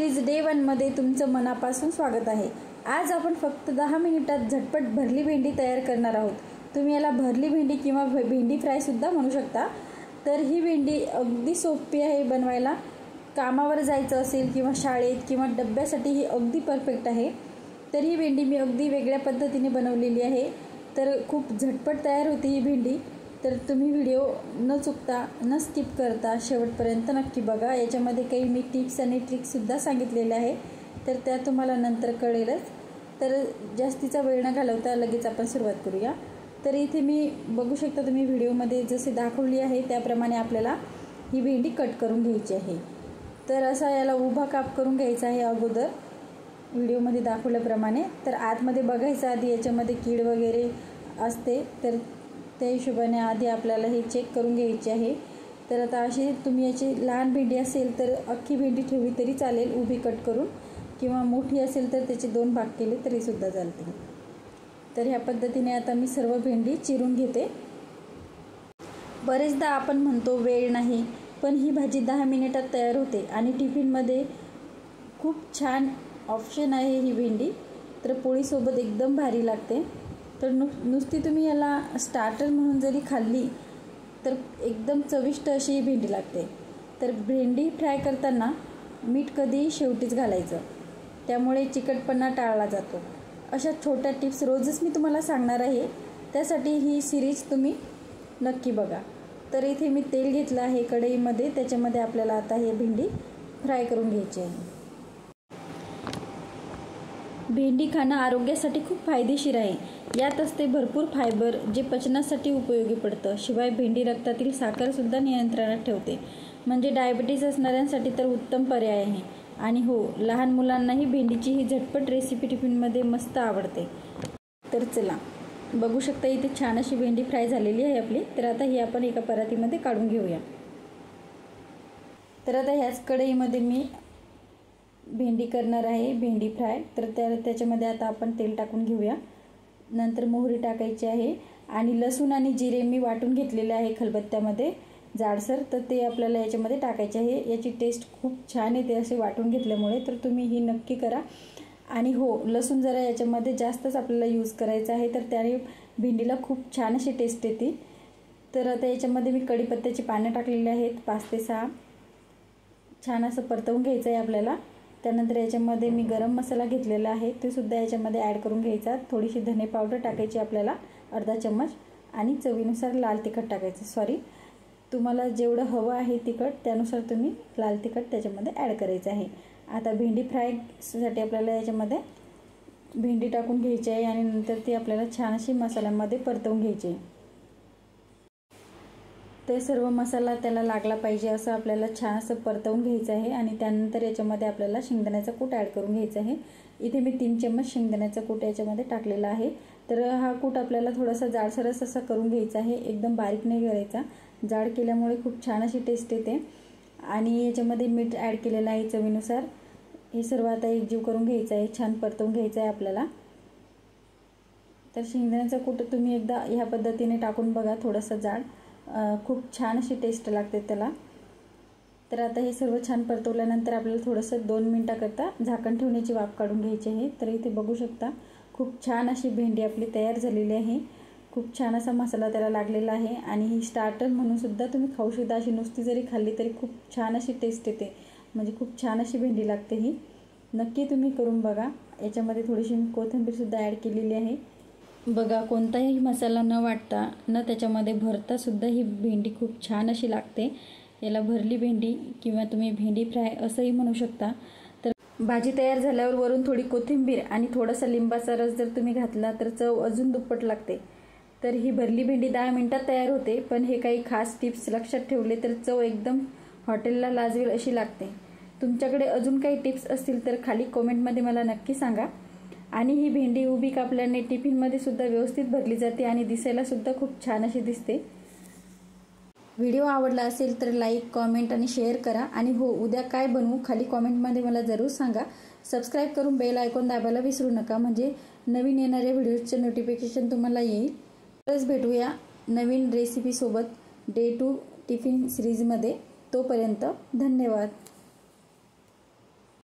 Series day 1 मध्ये तुमचं मनापासून स्वागत आहे। आज आपण फक्त 10 मिनिटात झटपट भरली भेंडी तयार करणार आहोत। तुम्ही याला भरली भेंडी किंवा भेंडी फ्राय सुद्धा म्हणू शकता। तर ही भेंडी अगदी सोपी आहे बनवायला। कामावर जायचं असेल किंवा शाळेत किंवा डब्यासाठी ही अगदी परफेक्ट आहे। तर ही भेंडी मी अगदी वेगळ्या पद्धतीने बनवलेली आहे। तर खूप झटपट तयार होती ही भेंडी। तर तुम्ही व्हिडिओ न चुकता न स्किप करता शेवटपर्यंत नक्की बघा। याच्यामध्ये काही मी टिप्स आणि ट्रिक्स सुद्धा सांगितलेल्या आहे, तर त्या तुम्हाला नंतर कळेलच। तर जास्तीचा वेळ न घालवता लगेच आपण सुरुवात करूया। तर इथे मी बघू शकता तुम्ही व्हिडिओमध्ये जसे दाखवली आहे त्याप्रमाणे आपल्याला ही भेंडी कट करून घ्यायची आहे। तर असा याला उभा काप करून घ्यायचा आहे अगोदर व्हिडिओमध्ये दाखवल्याप्रमाणे। तर आतमध्ये बघायचं आधी याच्यामध्ये कीड वगैरे असते, तर त्या हिशोबाने आधी आपल्याला हे चेक करून घ्यायचे आहे। तर आता अशी तुम्ही याची लहान भेंडी असेल तर अख्खी भेंडी ठेवली तरी चालेल उभी कट करून, किंवा मोठी असेल तर त्याचे 2 भाग केले तरी सुद्धा चालते। तर ह्या पद्धतीने आता मी सर्व भेंडी चिरून घेते। बरेचदा आपण म्हणतो वेळ नाही, पण ही भाजी 10 मिनिटात तयार होते आणि टिफिनमध्ये खूप छान ऑप्शन आहे ही भेंडी। तर पोळीसोबत एकदम भारी लागते। तर नुसती तुम्ही याला स्टार्टर म्हणून जरी खाल्ली तर एकदम चविष्ट अशी ही भेंडी लागते। तर भेंडी फ्राय करताना मीठ कधीही शेवटीच घालायचं, त्यामुळे चिकटपणा टाळला जातो। अशा छोट्या टिप्स रोजच मी तुम्हाला सांगणार आहे, त्यासाठी ही सिरीज तुम्ही नक्की बघा। तर इथे मी तेल घेतलं आहे कढईमध्ये, त्याच्यामध्ये आपल्याला आता हे भेंडी फ्राय करून घ्यायची आहे। भेंडी खाणं आरोग्यासाठी खूप फायदेशीर आहे। यात असते भरपूर फायबर, जे पचनासाठी उपयोगी पडतं। शिवाय भेंडी रक्तातील साखरसुद्धा नियंत्रणात ठेवते, म्हणजे डायबिटीज असणाऱ्यांसाठी तर उत्तम पर्याय आहे। आणि हो, लहान मुलांनाही भेंडीची ही झटपट रेसिपी टिफिनमध्ये मस्त आवडते। तर चला बघू शकता इथे छान अशी भेंडी फ्राय झालेली आहे आपली। तर आता ही आपण एका परातीमध्ये काढून घेऊया। तर आता ह्याच कढईमध्ये मी भेंडी करणार आहे, भेंडी फ्राय। तर त्याच्यामध्ये आता आपण तेल टाकून घेऊया। नंतर मोहरी टाकायची आहे आणि लसूण आणि जिरे मी वाटून घेतलेले आहे खलबत्त्यामध्ये जाडसर, तर ते आपल्याला याच्यामध्ये टाकायचे आहे। याची टेस्ट खूप छान येते असे वाटून घेतल्यामुळे, तर तुम्ही ही नक्की करा। आणि हो, लसूण जरा याच्यामध्ये जास्तच आपल्याला यूज करायचा आहे, तर त्याने भेंडीला खूप छान अशी टेस्ट येते। तर आता याच्यामध्ये मी कढीपत्त्याची पानं टाकलेली आहेत 5 ते 6, छान असं परतवून घ्यायचं आहे आपल्याला। त्यानंतर याच्यामध्ये मी गरम मसाला घेतलेला आहे, ते सुद्धा याच्यामध्ये ॲड करून घ्यायचा। थोडीशी धने पावडर टाकायची आपल्याला अर्धा चम्मच, आणि चवीनुसार लाल तिखट टाकायचं। तुम्हाला जेवढं हवं आहे तिखट त्यानुसार तुम्ही लाल तिखट त्याच्यामध्ये ॲड करायचं आहे। आता भेंडी फ्रायसाठी आपल्याला याच्यामध्ये भेंडी टाकून घ्यायची आहे आणि नंतर ती आपल्याला छान अशी मसाल्यामध्ये परतवून घ्यायची आहे। ते सर्व मसाला त्याला लागला पाहिजे असं आपल्याला छान असं परतवून घ्यायचं आहे। आणि त्यानंतर याच्यामध्ये आपल्याला शेंगदाण्याचा कूट ॲड करून घ्यायचा आहे। इथे मी 3 चम्मच शेंगदाण्याचा कूट याच्यामध्ये टाकलेला आहे। तर हा कूट आपल्याला थोडासा जाडसरच असा करून घ्यायचा आहे, एकदम बारीक नाही करायचा। जाड केल्यामुळे खूप छान अशी टेस्ट येते। आणि याच्यामध्ये मीठ ॲड केलेलं आहे चवीनुसार। हे सर्व आता एकजीव करून घ्यायचं आहे, छान परतवून घ्यायचं आहे आपल्याला। तर शेंगदाण्याचा कूट तुम्ही एकदा ह्या पद्धतीने टाकून बघा, थोडासा जाड, खूप छान अशी टेस्ट लागते त्याला। तर आता हे सर्व छान परतवल्यानंतर आपल्याला थोडंसं 2 मिनिटाकरता झाकण ठेवण्याची वाफ काढून घ्यायची आहे। तर इथे बघू शकता खूप छान अशी भेंडी आपली तयार झालेली आहे। खूप छान असा मसाला त्याला लागलेला आहे आणि ही स्टार्टर म्हणून सुद्धा तुम्ही खाऊ शकता। अशी नुसती जरी खाल्ली तरी खूप छान अशी टेस्ट येते, म्हणजे खूप छान अशी भेंडी लागते ही। नक्की तुम्ही करून बघा। याच्यामध्ये थोडीशी कोथिंबीर सुद्धा ॲड केलेली आहे। बघा, कोणताही मसाला न वाटता न त्याच्यामध्ये भरता सुद्धा ही भेंडी खूप छान अशी लागते। याला भरली भेंडी किंवा तुम्ही भेंडी फ्राय असंही म्हणू शकता। तर भाजी तयार झाल्यावर वरून थोडी कोथिंबीर आणि थोडासा लिंबाचा रस जर तुम्ही घातला तर चव अजून दुप्पट लागते। तर ही भरली भेंडी 10 मिनिटात तयार होते, पण हे काही खास टिप्स लक्षात ठेवले तर चव एकदम हॉटेलला लाजवेल अशी लागते। तुमच्याकडे अजून काही टिप्स असतील तर खाली कमेंटमध्ये मला नक्की सांगा। आणि ही भेंडी उभी कापल्याने टिफिनमध्ये सुद्धा व्यवस्थित भरली जाते आणि दिसायला सुद्धा खूप छान अशी दिसते। व्हिडिओ आवडला असेल तर लाईक, कमेंट आणि शेअर करा। आणि हो, उद्या काय बनवू खाली कमेंटमध्ये मला जरूर सांगा। सबस्क्राईब करून बेल आयकॉन दाबायला विसरू नका, म्हणजे नवीन येणाऱ्या व्हिडिओचे नोटिफिकेशन तुम्हाला येईल। तरच भेटूया नवीन रेसिपी सोबत डे 2 टिफिन सिरीजमध्ये। तोपर्यंत धन्यवाद।